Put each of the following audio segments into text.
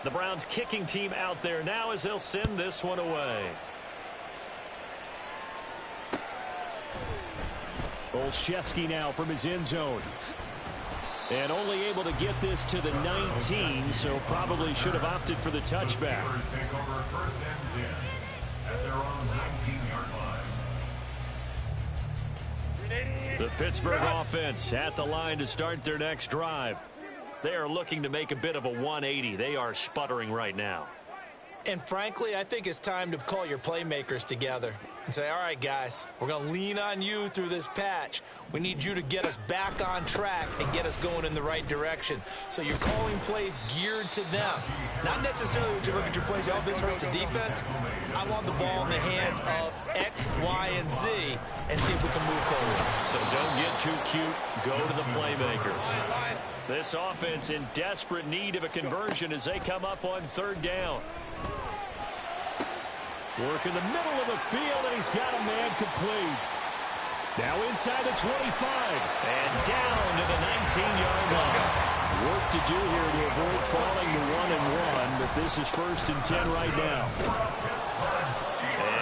The Browns kicking team out there now as they'll send this one away. Olszewski now from his end zone. And only able to get this to the 19, so probably should have opted for the touchback. The Pittsburgh offense at the line to start their next drive. They are looking to make a bit of a 180. They are sputtering right now. And frankly, I think it's time to call your playmakers together and say, all right, guys, we're going to lean on you through this patch. We need you to get us back on track and get us going in the right direction. So you're calling plays geared to them. Not necessarily when you look at your plays, oh, this hurts the defense. I want the ball in the hands of X, Y, and Z and see if we can move forward. So don't get too cute. Go to the playmakers. This offense in desperate need of a conversion as they come up on third down. Work in the middle of the field, and he's got a man complete. Now inside the 25, and down to the 19-yard line. Work to do here to avoid falling to 1-1, but this is 1st and 10 right now.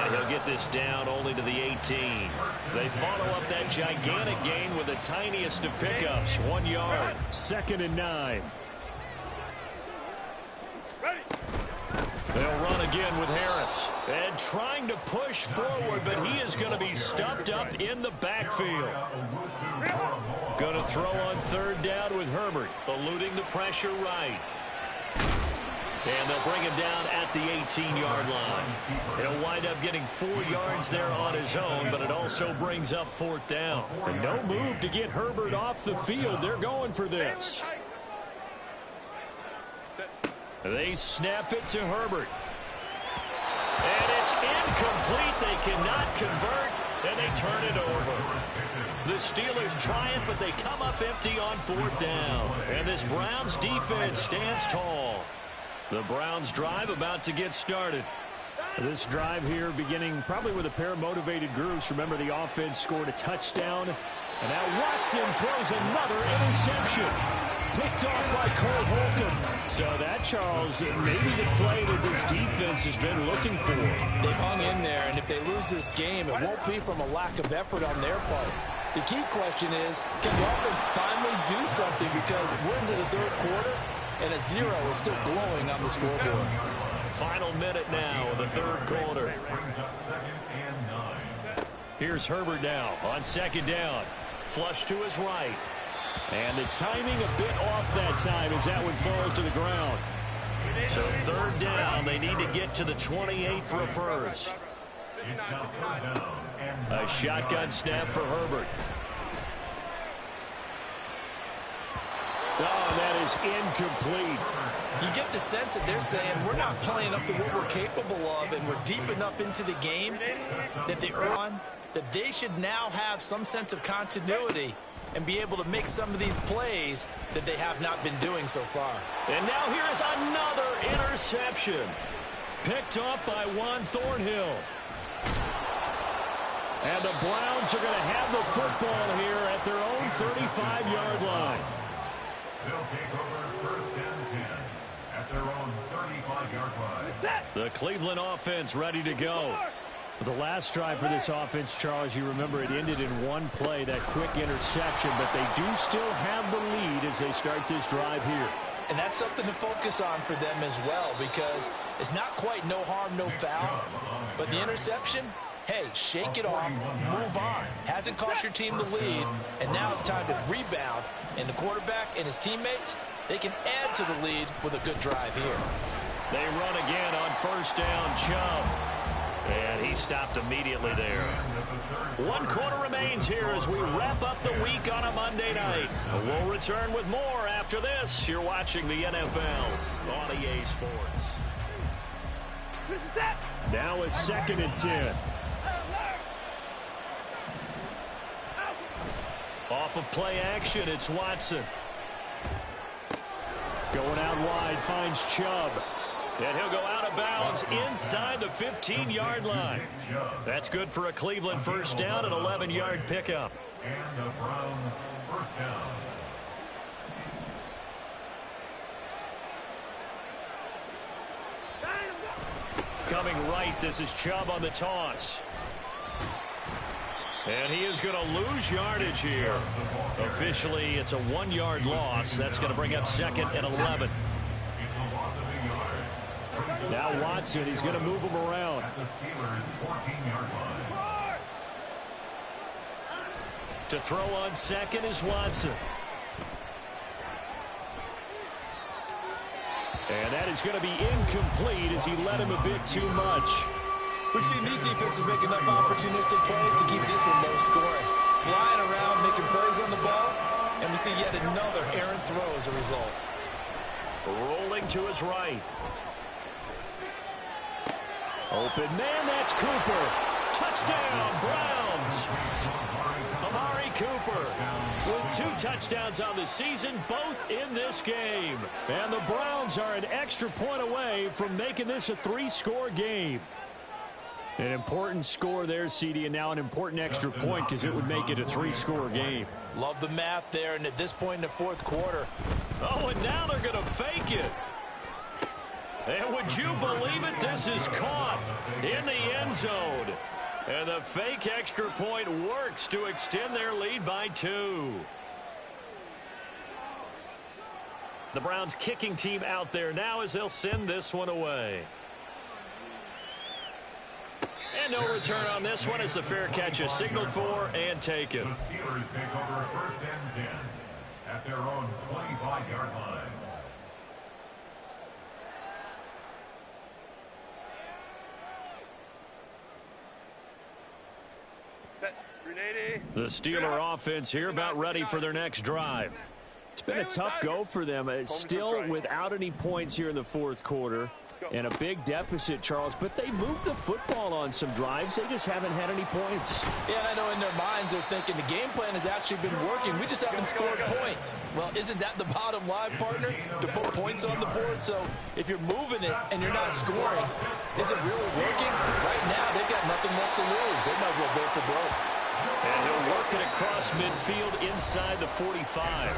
And he'll get this down only to the 18. They follow up that gigantic gain with the tiniest of pickups, 1 yard. 2nd and 9. They'll run again with Harris. And trying to push forward, but he is going to be stuffed up in the backfield. Going to throw on third down with Herbert, eluding the pressure right. And they'll bring him down at the 18-yard line. He'll wind up getting 4 yards there on his own, but it also brings up 4th down. And no move to get Herbert off the field. They're going for this. They snap it to Herbert. And it's incomplete. They cannot convert, and they turn it over. The Steelers try it, but they come up empty on 4th down. And this Browns defense stands tall. The Browns drive about to get started. This drive here beginning probably with a pair of motivated groups. Remember, the offense scored a touchdown. And now Watson throws another interception. Picked off by Cole Holcomb. So that, Charles, may be the play that this defense has been looking for. They've hung in there, and if they lose this game, it won't be from a lack of effort on their part. The key question is, can the offense finally do something? Because we're into the 3rd quarter, and a 0 is still glowing on the scoreboard. Final minute now of the 3rd quarter. Here's Herbert now on 2nd down. Flush to his right. And the timing a bit off that time as that one falls to the ground. So 3rd down, they need to get to the 28 for a first. A shotgun snap for Herbert. Oh, that is incomplete. You get the sense that they're saying we're not playing up to what we're capable of, and we're deep enough into the game that they should now have some sense of continuity and be able to make some of these plays that they have not been doing so far. And now here's another interception. Picked up by Juan Thornhill. And the Browns are going to have the football here at their own 35-yard line. They'll take over 1st and 10 at their own 35-yard line. The Cleveland offense ready to go. The last drive for this offense, Charles, you remember it ended in one play, that quick interception, but they do still have the lead as they start this drive here. And that's something to focus on for them as well, because it's not quite no harm, no foul, but the interception, hey, shake it off, move on. Hasn't cost your team the lead, and now it's time to rebound. And the quarterback and his teammates, they can add to the lead with a good drive here. They run again on 1st down, Chubb. And he stopped immediately there. 1 quarter remains here as we wrap up the week on a Monday night. We'll return with more after this. You're watching the NFL on EA Sports. Now a 2nd and 10. Off of play action, it's Watson. Going out wide, finds Chubb. And he'll go out of bounds inside the 15-yard line. That's good for a Cleveland 1st down, an 11-yard pickup. And the Browns 1st down. coming right. This is Chubb on the toss. And he is going to lose yardage here. Officially, it's a 1-yard loss. That's going to bring up 2nd and 11. Now Watson, he's going to move him around. To throw on 2nd is Watson. And that is going to be incomplete as he led him a bit too much. We've seen these defenses make enough opportunistic plays to keep this one low scoring. Flying around, making plays on the ball, and we see yet another errant throw as a result. Rolling to his right. Open man, that's Cooper. Touchdown, Browns. Amari Cooper with 2 touchdowns on the season, both in this game. And the Browns are an extra point away from making this a 3-score game. An important score there, CD, and now an important extra point because it would make it a 3-score game. Love the math there, and at this point in the 4th quarter. Oh, and now they're going to fake it. And would you believe it? This is caught in the end zone. And the fake extra point works to extend their lead by 2. The Browns kicking team out there now as they'll send this one away. And no return on this one as the fair catch is signaled for and taken. The Steelers take over 1st and 10 at their own 25-yard line. The Steeler offense here about ready for their next drive. It's been a tough go for them. It's still without any points here in the 4th quarter. And a big deficit, Charles. But they moved the football on some drives. They just haven't had any points. Yeah, and I know in their minds they're thinking the game plan has actually been working. We just haven't scored points. Well, isn't that the bottom line, partner? To put points on the board. So if you're moving it and you're not scoring, is it really working? Right now, they've got nothing left to lose. They might as well go for broke. And he'll work it across midfield inside the 45.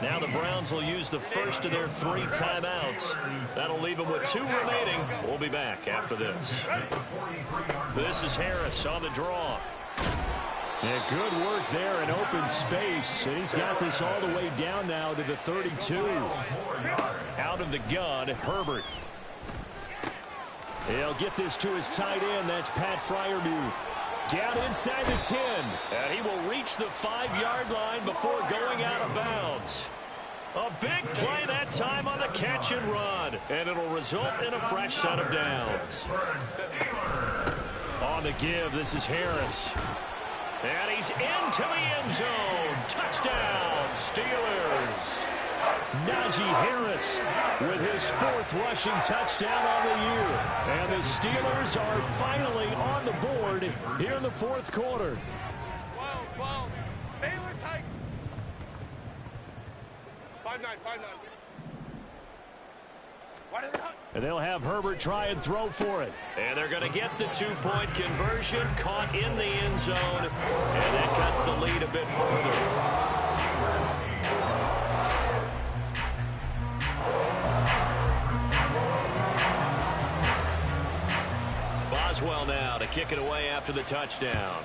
Now the Browns will use the first of their 3 timeouts. That'll leave them with 2 remaining. We'll be back after this. This is Harris on the draw. Yeah, good work there in open space. And he's got this all the way down now to the 32. Out of the gun, Herbert. He'll get this to his tight end. That's Pat Freiermuth. Down inside the 10. And he will reach the 5-yard line before going out of bounds. A big play that time on the catch and run. And it'll result in a fresh set of downs. On the give, this is Harris. And he's into the end zone. Touchdown, Steelers. Najee Harris with his 4th rushing touchdown on the year. And the Steelers are finally on the board here in the 4th quarter. Well, Baylor tight. 5-9. And they'll have Herbert try and throw for it. And they're going to get the 2-point conversion, caught in the end zone. And that cuts the lead a bit further. Boswell now to kick it away after the touchdown.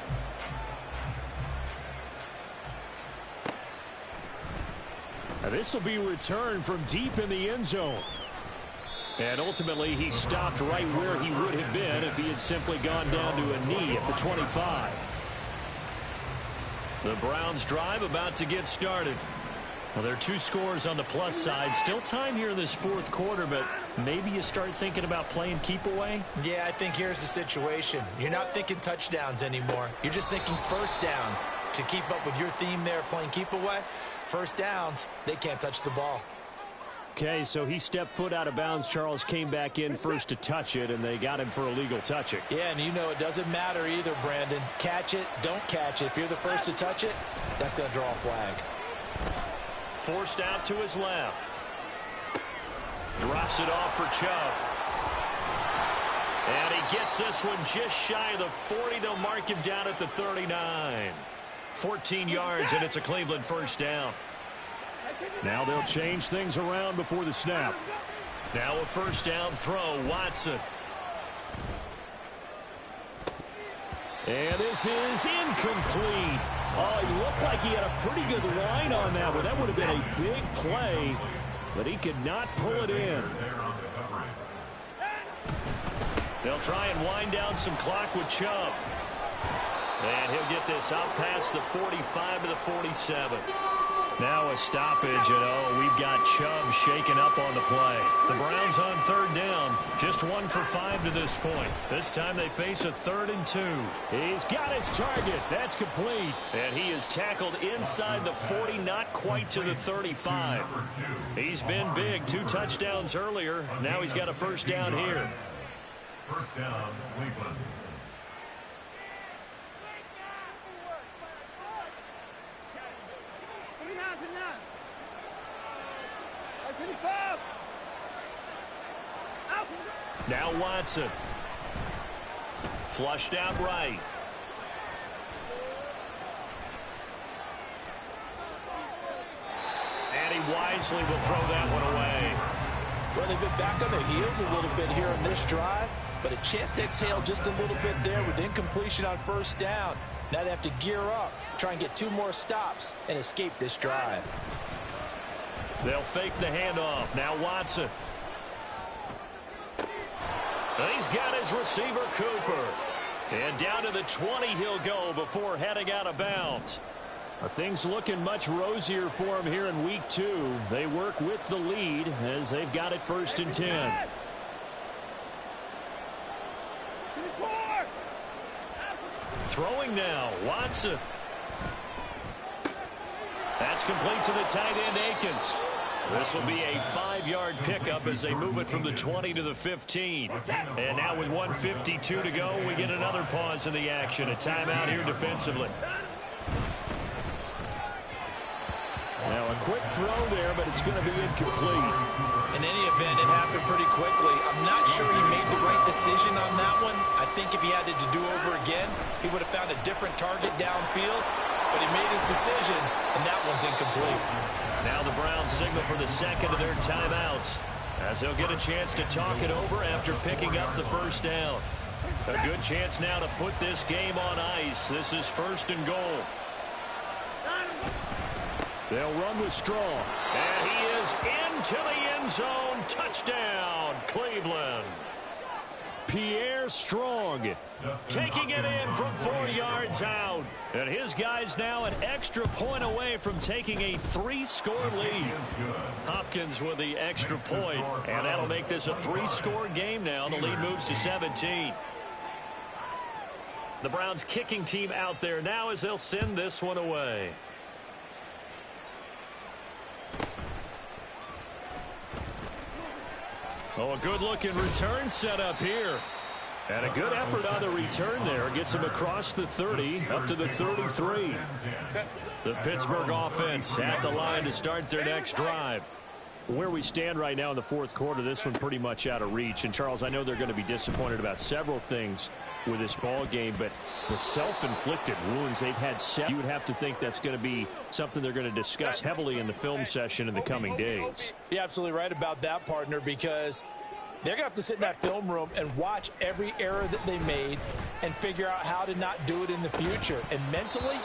Now this will be returned from deep in the end zone. And ultimately, he stopped right where he would have been if he had simply gone down to a knee at the 25. The Browns drive about to get started. Well, there are 2 scores on the plus side. Still time here in this 4th quarter, but maybe you start thinking about playing keep away? Yeah, I think here's the situation. You're not thinking touchdowns anymore. You're just thinking first downs. To keep up with your theme there, playing keep away, first downs, they can't touch the ball. Okay, so he stepped foot out of bounds. Charles came back in first to touch it, and they got him for a legal touching. Yeah, and you know it doesn't matter either, Brandon. Catch it, don't catch it. If you're the first to touch it, that's going to draw a flag. Forced out to his left. Drops it off for Chubb. And he gets this one just shy of the 40. They'll mark him down at the 39. 14 yards, and it's a Cleveland first down. Now they'll change things around before the snap. Now a first down throw, Watson. And this is incomplete. Oh, he looked like he had a pretty good line on that one. That would have been a big play, but he could not pull it in. They'll try and wind down some clock with Chubb. And he'll get this out past the 45 to the 47. Now a stoppage, and we've got Chubb shaken up on the play. The Browns on 3rd down, just 1 for 5 to this point. This time they face a 3rd and 2. He's got his target. That's complete. And he is tackled inside the 40, not quite to the 35. He's been big, 2 touchdowns earlier. Now he's got a 1st down here. 1st down, Cleveland. Now Watson. Flushed out right. And he wisely will throw that one away. Well, they've been back on their heels a little bit here on this drive, but a chance to exhale just a little bit there with incompletion on 1st down. Now they have to gear up, try and get 2 more stops, and escape this drive. They'll fake the handoff. Now Watson. He's got his receiver, Cooper. And down to the 20 he'll go before heading out of bounds. Things looking much rosier for him here in week 2. They work with the lead as they've got it 1st and 10. Throwing now, Watson. That's complete to the tight end, Akins. This will be a 5-yard pickup as they move it from the 20 to the 15. And now with 1:52 to go, we get another pause in the action. A timeout here defensively. Now a quick throw there, but it's going to be incomplete. In any event, it happened pretty quickly. I'm not sure he made the right decision on that one. I think if he had to do over again, he would have found a different target downfield. But he made his decision, and that one's incomplete. Now the Browns signal for the 2nd of their timeouts as they'll get a chance to talk it over after picking up the 1st down. A good chance now to put this game on ice. This is 1st and goal. They'll run with Strong. And he is into the end zone. Touchdown, Cleveland. Pierre Strong taking it in from 4 yards out. And his guys now an extra point away from taking a 3-score lead. Hopkins with the extra point, and that'll make this a 3-score game now. The lead moves to 17. The Browns kicking team out there now as they'll send this one away. Oh, a good-looking return set up here. And a good effort on the return there. Gets him across the 30, up to the 33. The Pittsburgh offense at the line to start their next drive. Where we stand right now in the 4th quarter, this one pretty much out of reach. And, Charles, I know they're going to be disappointed about several things with this ball game, but the self-inflicted wounds they've had, you would have to think that's going to be something they're going to discuss heavily in the film session in the coming days. You're absolutely right about that, partner, because they're going to have to sit in that film room and watch every error that they made and figure out how to not do it in the future. And mentally,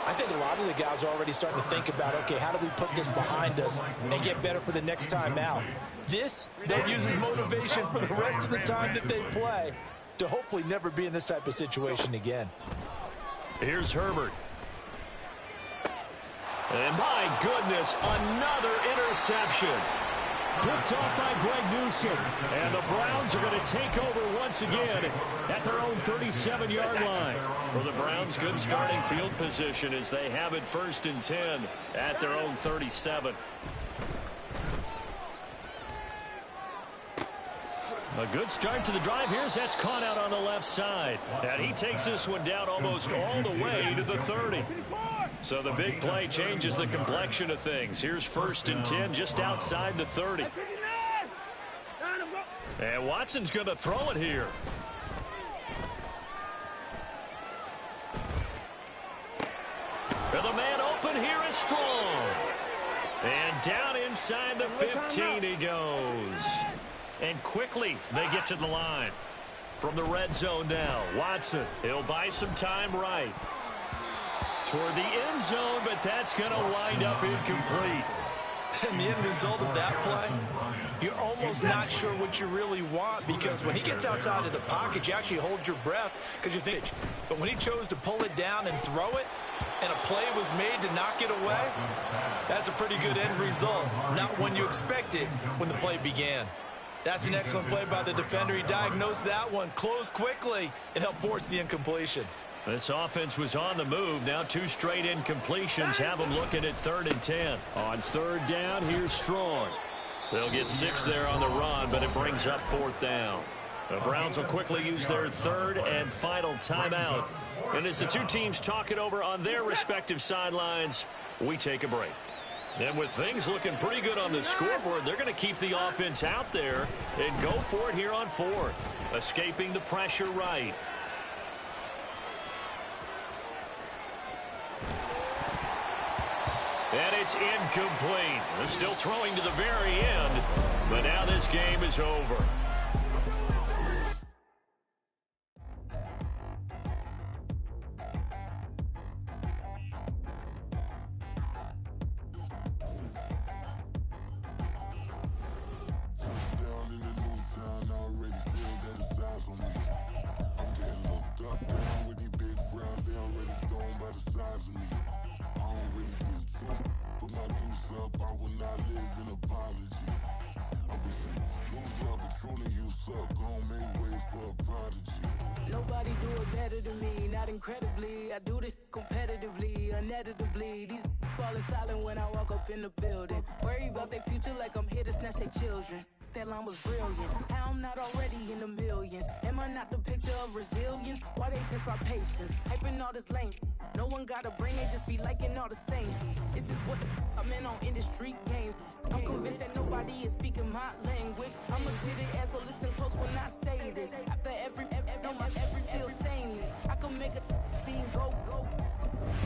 I think a lot of the guys are already starting to think about, okay, how do we put this behind us and get better for the next time out? This then uses motivation for the rest of the time that they play to hopefully never be in this type of situation again. Here's Herbert. And my goodness, another interception. Picked off by Greg Newsome. And the Browns are going to take over once again at their own 37-yard line. For the Browns, good starting field position as they have it 1st and 10 at their own 37. A good start to the drive here as that's caught out on the left side. And he takes this one down almost all the way to the 30. So the big play changes the complexion of things. Here's 1st and 10 just outside the 30. And Watson's going to throw it here. And the man open here is Strong. And down inside the 15 he goes. And quickly they get to the line. From the red zone now, Watson. He'll buy some time right. Toward the end zone, but that's going to wind up incomplete. And the end result of that play, you're almost not sure what you really want, because when he gets outside of the pocket, you actually hold your breath because you think. But when he chose to pull it down and throw it, and a play was made to knock it away, that's a pretty good end result. Not when you expected when the play began. That's an excellent play by the defender. He diagnosed that one, closed quickly, and helped force the incompletion. This offense was on the move. Now 2 straight incompletions have them looking at 3rd and 10. On 3rd down, here's Strong. They'll get 6 there on the run, but it brings up 4th down. The Browns will quickly use their 3rd and final timeout. And as the two teams talk it over on their respective sidelines, we take a break. And with things looking pretty good on the scoreboard, they're going to keep the offense out there and go for it here on 4th. Escaping the pressure right. And it's incomplete. They're still throwing to the very end, but now this game is over. Nobody do it better than me, not incredibly. I do this competitively, uneditably. These falling silent when I walk up in the building. Worry about their future like I'm here to snatch their children. That line was brilliant. How I'm not already in the millions. Am I not the picture of resilience? Why they test my patience? Hyping all this lame. No one got a brain, they just be liking all the same. This is what the I'm in on industry games. I'm convinced that nobody is speaking my language. I'm a good ass, so listen close when I say this. After every feel stainless. I can make a fiend go.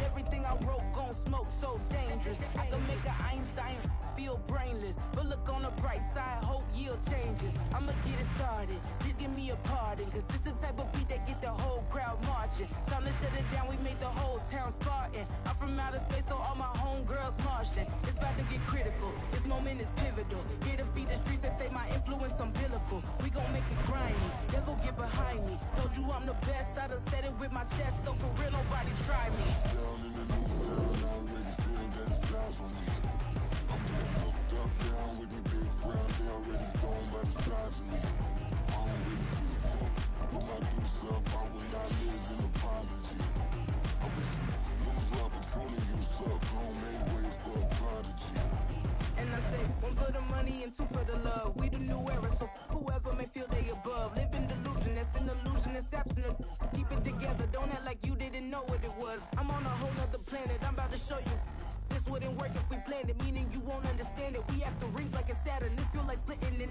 Everything I wrote gon' smoke, so dangerous. I can make an Einstein feel brainless. But look on the bright side, hope yield changes. I'ma get it started, please give me a pardon. Cause this the type of beat that get the whole crowd marching. Time to shut it down, we made the whole town Spartan. I'm from outer space, so all my homegirls Martian. It's about to get critical, this moment is pivotal. Here to feed the streets that say my influence umbilical. We gon' make it grimy, devil get behind me. Told you I'm the best, I done said it with my chest. So for real, nobody try me. Down in the new town, I already feel that it's eyes on me. I'm getting hooked up down with these big frowns, they already gone by the size of me. I don't really get to put my deuce up, I will not live in apology. I wish you lose love, but truly you suck, gon' make way for a prodigy. And I say, 1 for the money and 2 for the love. We the new era, so whoever may feel they above. Live in delusion, that's an illusion, it's absent. Keep it together, don't act like you didn't know what it was. I'm on a whole nother planet, I'm about to show you. This wouldn't work if we planned it, meaning you won't understand it. We have to rings like a Saturn, this feel like splitting in